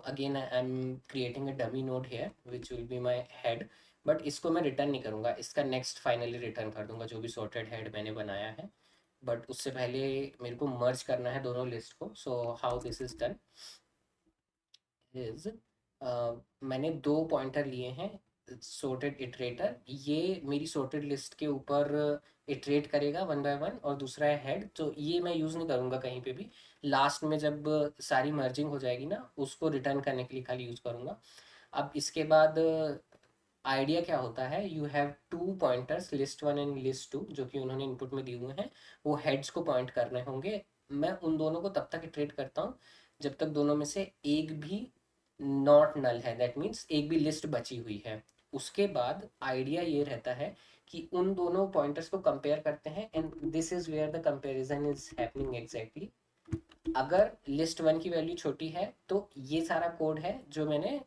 Again I am creating a dummy node here which will be my head, but इसको मैं return नहीं करूँगा, इसका नेक्स्ट फाइनली रिटर्न कर दूंगा जो भी सॉर्टेड हेड मैंने बनाया है। बट उससे पहले मेरे को मर्ज करना है दोनों लिस्ट को। So how this is done is, मैंने दो पॉइंटर लिए हैं sorted इटरेटर, ये मेरी sorted लिस्ट के ऊपर इटरेट करेगा वन बाय वन, और दूसरा है हेड, तो ये मैं यूज़ नहीं करूँगा कहीं पे भी। लास्ट में जब सारी मर्जिंग हो जाएगी ना, उसको रिटर्न करने के लिए खाली यूज़ करूँगा। अब इसके बाद आइडिया क्या होता है, you have two pointers list one and list two, जो कि उन्होंने इनपुट में दिए हुए हैं, वो हेड्स को पॉइंट करने होंगे। मैं उन दोनों को तब तक इटरेट करता हूँ जब तक दोनों में से एक भी नॉट नल है, दैट मीन्स एक भी लिस्ट बची हुई है। उसके बाद आइडिया ये रहता है कि उन दोनों पॉइंटर्स को कंपेयर करते हैं, and this is where the comparison is happening exactly. अगर लिस्ट वन की वैल्यू छोटी है तो ये सारा कोड है जो मैंने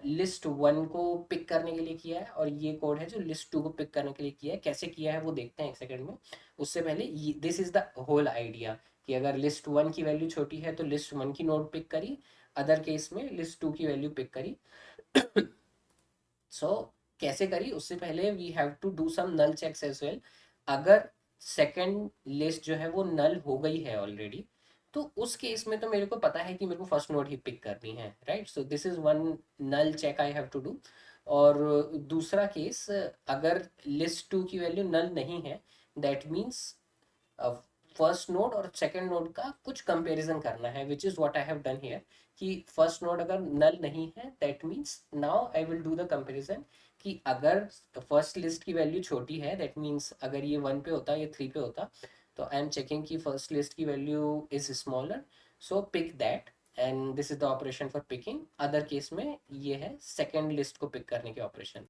लिस्ट वन को पिक करने के लिए किया है, और ये कोड है जो लिस्ट टू को पिक करने के लिए किया है। कैसे किया है वो देखते हैं एक सेकंड में। उससे पहले this is the whole idea, कि अगर लिस्ट वन की वैल्यू छोटी है तो लिस्ट वन की नोड पिक करी, अदर केस में लिस्ट टू की वैल्यू पिक करी। सो कैसे करी, उससे पहले we have to do some null checks as well. अगर सेकंड लिस्ट जो है वो नल हो गई है ऑलरेडी, तो उस केस में तो मेरे को पता है कि मेरे को फर्स्ट नोड ही पिक करनी है, right. So this is one null check I have to do. और दूसरा केस, अगर लिस्ट टू की वैल्यू नल नहीं है, दैट मीन्स फर्स्ट नोड और सेकंड नोड का कुछ कंपैरिजन करना है, which is what I have done here. कि फर्स्ट नोड अगर नल नहीं है, that means now I will do the comparison, कि अगर फर्स्ट लिस्ट की वैल्यू छोटी है, दैट मीन्स अगर ये वन पे होता या थ्री पे होता, तो आई एम चेकिंग कि फर्स्ट लिस्ट की value is smaller, so pick that, and this is the operation for picking. Other case में ये है सेकेंड लिस्ट को पिक करने के ऑपरेशन।